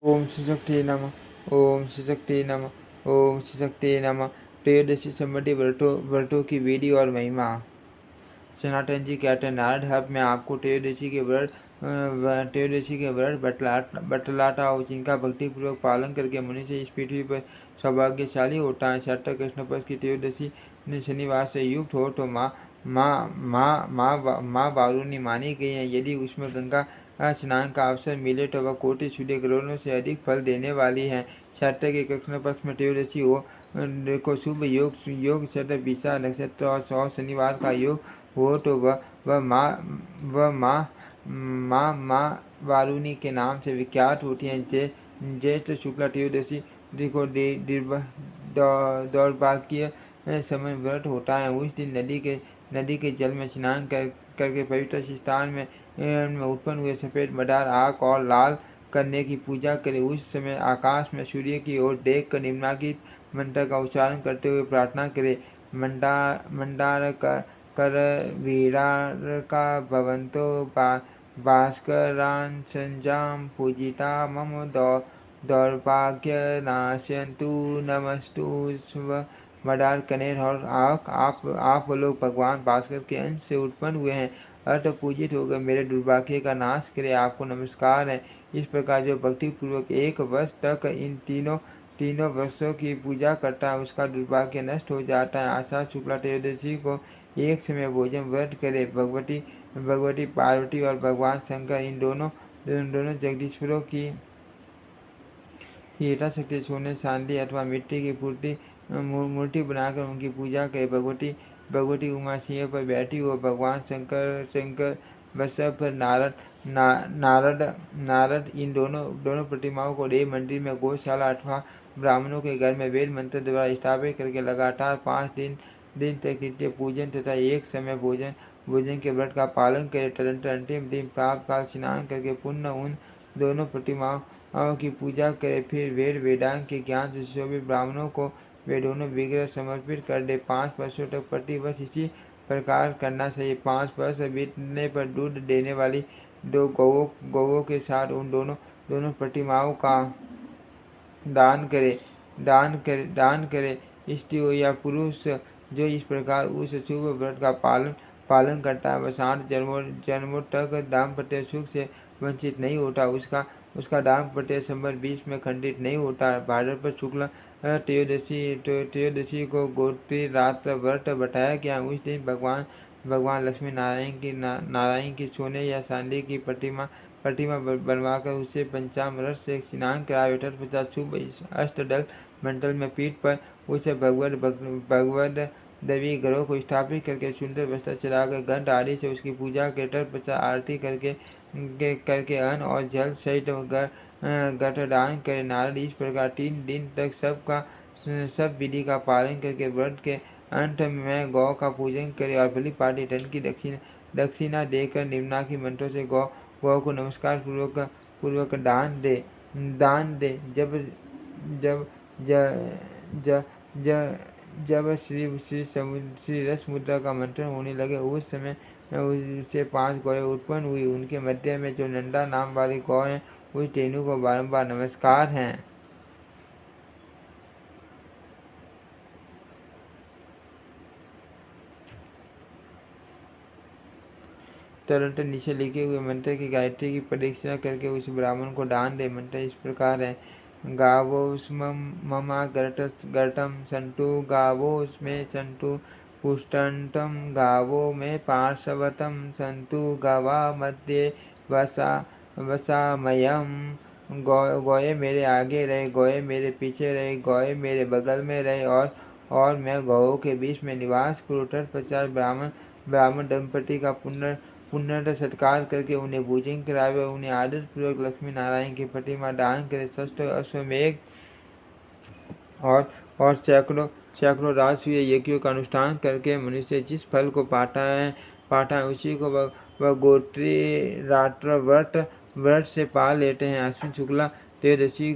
ओम श्री शक्ति नमः। ओम श्री शक्ति नमः। ओम श्री शक्ति नमः। त्रयोदशी संबंधी व्रतों की विधि और महिमा। सनातन जी कहते हैं, नारद हब में आपको त्रयोदशी के व्रत बतलाता हूँ, जिनका भक्तिपूर्वक पालन करके मनुष्य इस पृथ्वी पर सौभाग्यशाली होता है। छठ कृष्ण पक्ष की त्रयोदशी शनिवार से युक्त हो तो माँ वारुणी मानी गई है। यदि उसमें गंगा स्नान का अवसर मिले तो वह कोटि सूर्य ग्रहणों से अधिक फल देने वाली है। छठ के कृष्ण पक्ष में त्रयोदशी हो को शुभ योग छठ विशा नक्षत्र और शनिवार का योग हो तो वह माँ वारुणी के नाम से विख्यात होती है। ज्येष्ठ शुक्ला त्रयोदशी को दौर्भाग्य समय व्रत होता है। उस दिन नदी के जल में स्नान करके पवित्र स्थान में उत्पन्न हुए सफेद मदार आग और लाल करने की पूजा करें। उस समय आकाश में सूर्य की ओर देख कर निम्नलिखित मंत्र का उच्चारण करते हुए प्रार्थना करें। मंदार कर वीरार्का भवन्तो भास्करान् संजाम पूजिता मम दौर्भाग्य नाशयन्तु नमस्तु स्व मदार कनेर और आप लोग भगवान भास्कर के अंश से उत्पन्न हुए हैं, अर्थ पूजित होकर मेरे दुर्भाग्य का नाश करे, आपको नमस्कार है। इस प्रकार जो भक्ति पूर्वक एक वर्ष तक इन तीनों वर्षों की पूजा करता है, उसका दुर्भाग्य नष्ट हो जाता है। आषाढ़ शुक्ला त्रयोदशी को एक समय भोजन व्रत करे। भगवती पार्वती और भगवान शंकर इन दोनों जगदीश्वरों की यथाशक्ति सोने, चांदी अथवा मिट्टी की मूर्ति बनाकर उनकी पूजा करे। भगवती उमा सिंह पर बैठी हो, भगवान शंकर बसव पर नारद इन दोनों प्रतिमाओं को देव मंदिर में गौशाला अथवा ब्राह्मणों के घर में वेद मंत्र द्वारा स्थापित करके लगातार 5 दिन तक नित्य पूजन तथा एक समय भोजन के व्रत का पालन करे। तदंतर अंतिम दिन प्रातः काल स्नान करके पुनः उन दोनों प्रतिमाओं की पूजा करे। फिर वेदांत के ज्ञान से सुशोभित ब्राह्मणों को वे दोनों विग्रह समर्पित कर दे। 5 वर्षों तक प्रतिवर्ष इसी प्रकार करना चाहिए। 5 वर्ष बीतने पर दूध देने वाली 2 गौओं के साथ उन दोनों प्रतिमाओं का दान करे। स्त्री हो या पुरुष जो इस प्रकार उस शुभ व्रत का पालन करता है, वह 60 जन्मों तक दाम्पत्य सुख से वंचित नहीं होता। उसका दाम्पत्य संबंध 20 में खंडित नहीं होता। भाद्रपद शुक्ल त्रयोदशी को गोत्री रात्र व्रत बताया गया। उस दिन भगवान लक्ष्मी नारायण की सोने या चांदी की प्रतिमा बनवाकर उसे पंचामृत से स्नान करावे। तत्पश्चात शुभ अष्टदल मंडल में पीठ पर उसे भगवद देवी ग्रहों को स्थापित करके सुंदर वस्त्र चढ़ाकर गंध आदि से उसकी पूजा के तत्पश्चात आरती करके अन्न और जल सहित गठदान करे। नारद इस प्रकार 3 दिन तक सब विधि का पालन करके व्रत के अंत में गौ का पूजन करे और भली पाटी धन की दक्षिणा देकर निम्नलिखित मंत्रों से गौ को नमस्कार पूर्वक दान दे। जब श्री रस मुद्रा का मंथन होने लगे, उस समय उससे 5 गौएं उत्पन्न हुई। उनके मध्य में जो नंदा नाम वाली गौ है, उस धेनु को बारंबार नमस्कार हैं। तुरंत नीचे लिखे हुए मंत्र की गायत्री की प्रदक्षिणा करके उस ब्राह्मण को दान दे। मंत्र इस प्रकार है। गावोस्मम गर्तम सन्तु गावोस्मे सन्तु पुष्टन्तं गावो में पार्श्वतम सन्तु गवा मध्य वसामयम। गौए मेरे आगे रहे, गौए मेरे पीछे रहे, गौए मेरे बगल में रहे और मैं गौओं के बीच में निवास करूँ। तत्पश्चात ब्राह्मण दंपति का पुण्य सत्कार करके उन्हें भोजन करावे, उन्हें आदर पूर्वक लक्ष्मी नारायण की प्रतिमा दान करे। षष्ठ अश्वमेघ और सैकड़ों राजसूय यज्ञों का अनुष्ठान करके मनुष्य जिस फल को पाता है उसी को वह गोत्री रात्र व्रत से पा लेते हैं। अश्विन शुक्ला त्रयोदशी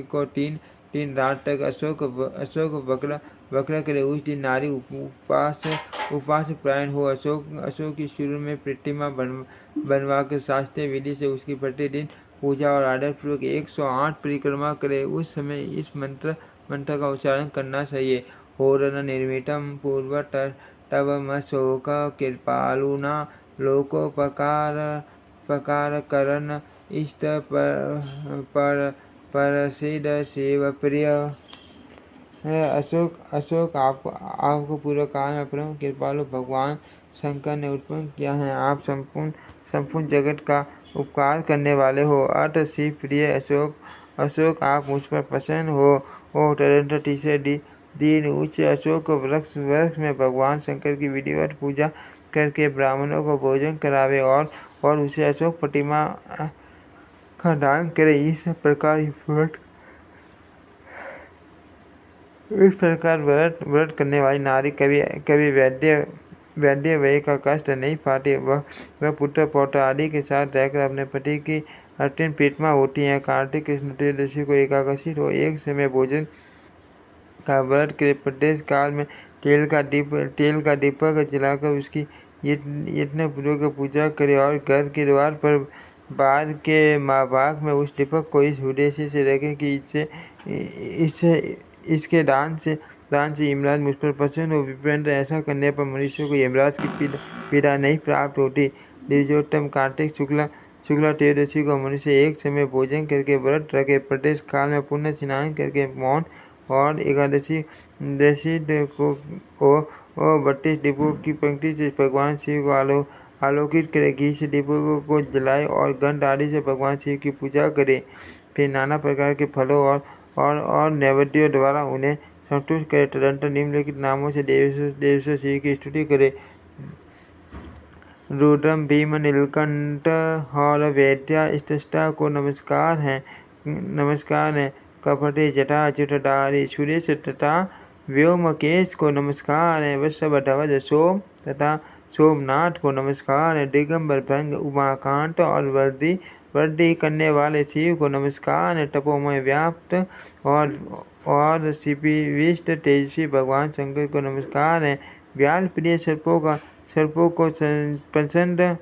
को 3 रात तक अशोक वक्र करे। उस दिन नारी उपवास प्रायण हो अशोक की शुरू में प्रतिमा बनवा कर शास्त्रीय विधि से उसकी प्रतिदिन पूजा और आदर पूर्वक 108 परिक्रमा करें। उस समय इस मंत्र का उच्चारण करना चाहिए। होरन निर्मितम पूर्वतमशोक कृपालुना लोकोपकार करन इष्ट परसिद शिव प्रिय। अशोक आपको पूर्व काल में परम कृपालु भगवान शंकर ने उत्पन्न किया है। आप संपूर्ण जगत का उपकार करने वाले हो। अत शिव प्रिय अशोक आप मुझ पर प्रसन्न हो। तदनंतर तीसरे दिन उच्च अशोक वृक्ष में भगवान शंकर की विधिवत पूजा करके ब्राह्मणों को भोजन करावे और उसे अशोक प्रतिमा का दान करे। इस प्रकार व्रत करने वाली नारी कभी वैद्य व्यय का कष्ट नहीं पाती। वह पुत्र पौत्र आदि के साथ रहकर अपने पति की अत्यंत प्रीतमा होती है। कार्तिक कृष्ण त्रयोदशी को एकादशी को एक समय भोजन का व्रत करे। प्रदेश काल में तेल का दीपक जलाकर उसकी यत्नपूर्वक पूजा करे और घर के द्वार पर बाद के भाग में उस दीपक को इस उद्देश्य से रखें कि इसके दान से यमराज मुझ पर प्रसन्न हो। विप्रेंद्र, ऐसा करने पर मनुष्य को यमराज की पीड़ा नहीं प्राप्त होती। द्विजोत्तम कार्तिक शुक्ला त्रयोदशी को मनुष्य एक समय भोजन करके व्रत रखे। प्रदेश काल में पुण्य स्नान करके मौन और एकादशी को 32 दीपों की पंक्ति से भगवान शिव को आलोकित करे। घी से दीपों को जलाए और गंध आदि से भगवान शिव की पूजा करे। फिर नाना प्रकार के फलों और नैवेद्यों द्वारा उन्हें संतुष्ट करे। तदनंतर निम्नलिखित नामों से देवेश्वर शिव की स्तुति करे। रुद्रम भीम नीलकंठ और वैद्या स्रष्टा को नमस्कार है। कपटे जटा जटाधारी सुरेश तथा व्योमकेश को नमस्कार है। वृषभध्वज सोम तथा सोमनाथ को नमस्कार है। दिगंबर भृंग उमाकांत और वृद्धि करने वाले शिव को नमस्कार है। तपोमय व्याप्त और शिपिविष्ट तेजस्वी भगवान शंकर को नमस्कार है। व्याल प्रिय सर्पों को प्रसन्न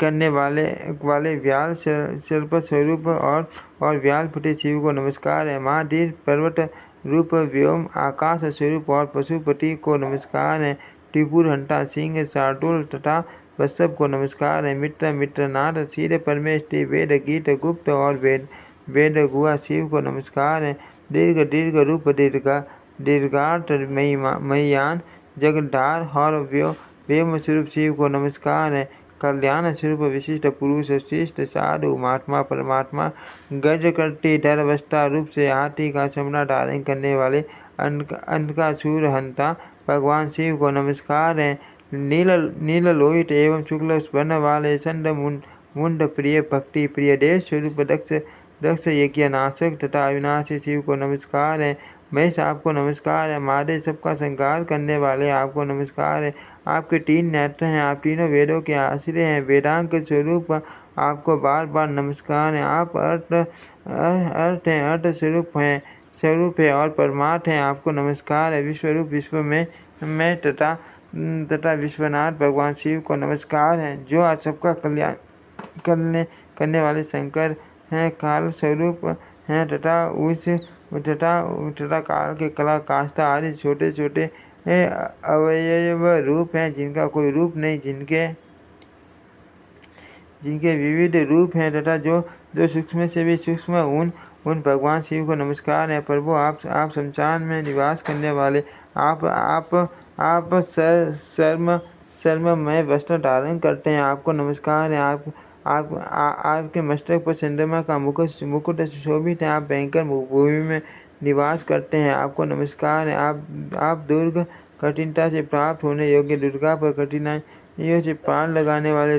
करने वाले व्याल सर्प स्वरूप और व्याल फटे शिव को नमस्कार है। महाधीर पर्वत रूप व्योम आकाश स्वरूप और पशुपति को नमस्कार है। त्रिपुर हंता सिंह शार्दूल तथा वत्सव को नमस्कार है। मित्रनाथ क्षीर परमेष्टि वेद गीत गुप्त और वेद गुआ शिव को नमस्कार है। दीर्घ रूप दीर्घार्थ मय्यान जगद्धार और व्योम स्वरूप शिव को नमस्कार है। कल्याण स्वरूप विशिष्ट पुरुष श्रेष्ठ साधु महात्मा परमात्मा गजकर्ती धर्मवस्था रूप से हाथी का चमड़ा धारण करने वाले अंधकासुर हंता भगवान शिव को नमस्कार है। नील लोहित एवं शुक्ल वर्ण वाले चंड मुंड प्रिय भक्ति प्रिय देश स्वरूप दक्ष यज्ञनाशक तथा अविनाशी शिव को नमस्कार है। महेश आपको नमस्कार है। महादेव सबका संहार करने वाले आपको नमस्कार है। आपके 3 नेत्र हैं। आप तीनों वेदों के आश्रय हैं। वेदांग स्वरूप आपको बार नमस्कार है। आप अर्थ हैं, अर्थ स्वरूप है और परमार्थ हैं। आपको नमस्कार है। विश्वरूप विश्व में तथा विश्वनाथ भगवान शिव को नमस्कार है। जो आज सबका कल्याण करने वाले शंकर हैं, काल स्वरूप हैं तथा काल के कला काष्ठा आदि छोटे अवयव रूप हैं, जिनका कोई रूप नहीं, जिनके विविध रूप हैं तथा जो सूक्ष्म से भी सूक्ष्म उन भगवान शिव को नमस्कार है। प्रभु, आप शमशान में निवास करने वाले आप शर्ममय वस्त्र धारण करते हैं। आपको नमस्कार है। आपके मस्तक पर चंद्रमा का मुकुट सुशोभित है। आप भयंकर भूमि में निवास करते हैं। आपको नमस्कार है। आप दुर्ग कठिनता से प्राप्त होने योग्य दुर्गा पर कठिनाइयों से पार लगाने वाले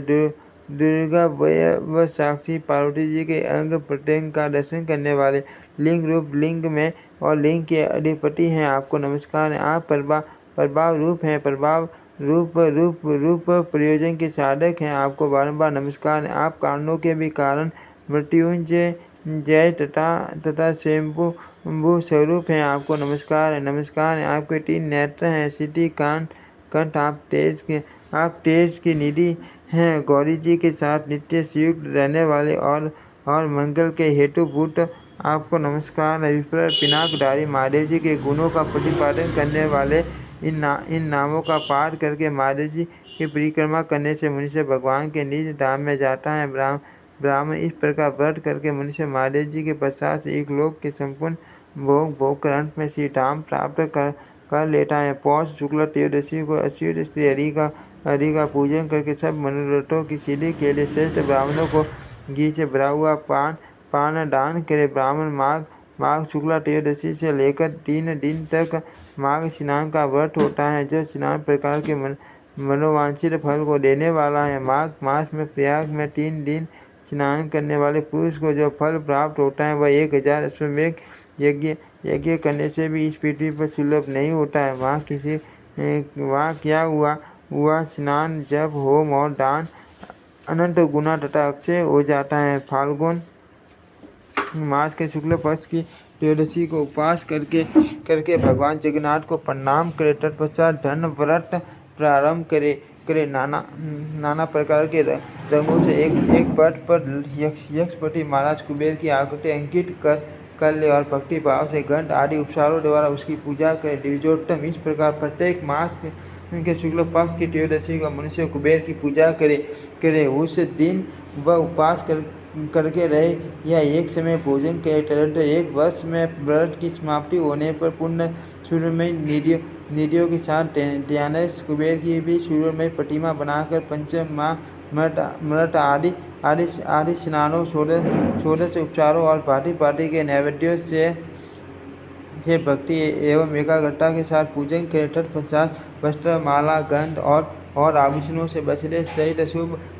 दुर्गा व साक्षी पार्वती जी के अंग प्रत्यंग का दर्शन करने वाले लिंग रूप लिंग में और लिंग के अधिपति हैं। आपको नमस्कार है। आप प्रभाव रूप हैं। प्रभाव रूप प्रयोजन के साधक हैं। आपको बारंबार नमस्कार है। आप कारणों के भी कारण मृत्युंजय जय तथा स्वयंभू स्वरूप हैं। आपको नमस्कार है। आपके 3 नेत्र हैं। सिद्धि कंठ आप आप तेज की निधि हैं, गौरी जी के साथ नित्य संयुक्त रहने वाले और मंगल के हेतु भूत आपको नमस्कार है। विप्र पिनाकधारी महादेव जी के गुणों का प्रतिपादन करने वाले इन नामों का पाठ करके महादेव जी की परिक्रमा करने से मनुष्य भगवान के निज धाम में जाता है। ब्राह्मण इस प्रकार व्रत करके मनुष्य महादेव जी के पश्चात एक लोक के संपूर्ण भोग कर अंत में श्री धाम प्राप्त कर लेता है। पौष शुक्ल त्रयोदशी को अच्युत श्री हरि का पूजन करके सब मनोरथों की सिद्धि के लिए श्रेष्ठ ब्राह्मणों को घी से भरा हुआ पान दान करे। ब्राह्मण माघ शुक्ला त्रयोदशी से लेकर 3 दिन तक माघ स्नान का व्रत होता है, जो स्नान प्रकार के मनोवांछित फल को देने वाला है। माघ मास में प्रयाग में 3 दिन स्नान करने वाले पुरुष को जो फल प्राप्त होता है वह 1000 अश्वमेध यज्ञ करने से भी इस पृथ्वी पर सुलभ नहीं होता है। वहाँ क्या हुआ स्नान, जप, होम और दान अनंत गुना तथा अक्षय हो जाता है। फाल्गुन मास के शुक्ल पक्ष की त्रयोदशी को उपवास करके भगवान जगन्नाथ को प्रणाम करे। तत्पश्चात धन व्रत प्रारंभ करे। नाना प्रकार के रंगों से एक पट पर यक्षपति महाराज कुबेर की आकृति अंकित कर ले और भक्ति भाव से घंट आदि उपचारों द्वारा उसकी पूजा करे। द्विजोत्तम इस प्रकार प्रत्येक मास के शुक्ल पक्ष की त्रयोदशी को मनुष्य कुबेर की पूजा करे। उस दिन वह उपवास करके रहे या एक समय भोजन करे, तदनंतर 1 वर्ष में व्रत की समाप्ति होने पर पुण्य सूर्यमय निधियों के साथ ध्यानस्थ कुबेर की भी सूर्यमय प्रतिमा बनाकर पंचमृत आदि स्नानों, षोडश उपचारों और भांति के नैवेद्यों से भक्ति एवं एकाग्रता के साथ पूजन करे। तत्पश्चात वस्त्र, माला, गंध और आभूषणों से बछड़े सहित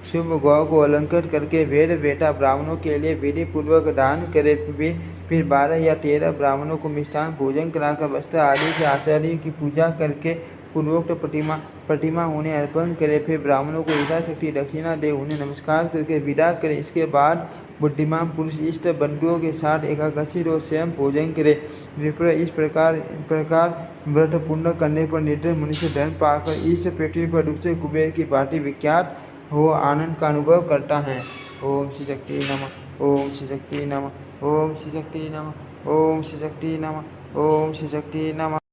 शुभ गौ को अलंकृत करके वेद वेता ब्राह्मणों के लिए विधि पूर्वक दान करे। फिर 12 या 13 ब्राह्मणों को मिष्टान भोजन कराकर वस्त्र आदि से आचार्य की पूजा करके पूर्वोक्त प्रतिमा उन्हें अर्पण करे। फिर ब्राह्मणों को यथाशक्ति दक्षिणा दे उन्हें नमस्कार करके विदा करे। इसके बाद बुद्धिमान पुरुष इष्ट बंधुओं के साथ एकादशी रोज स्वयं भोजन करे। विप्र इस प्रकार व्रत पूर्ण करने पर निर्धन मनुष्य धन पाकर इस पृथ्वी पर दूसरे कुबेर की भांति विख्यात हो आनंद का अनुभव करता है। ओम श्री शक्ति नमः। ओम श्री शक्ति नमः। ओम श्री शक्ति नमः। ओम श्री शक्ति नमः। ओम श्री शक्ति नमः।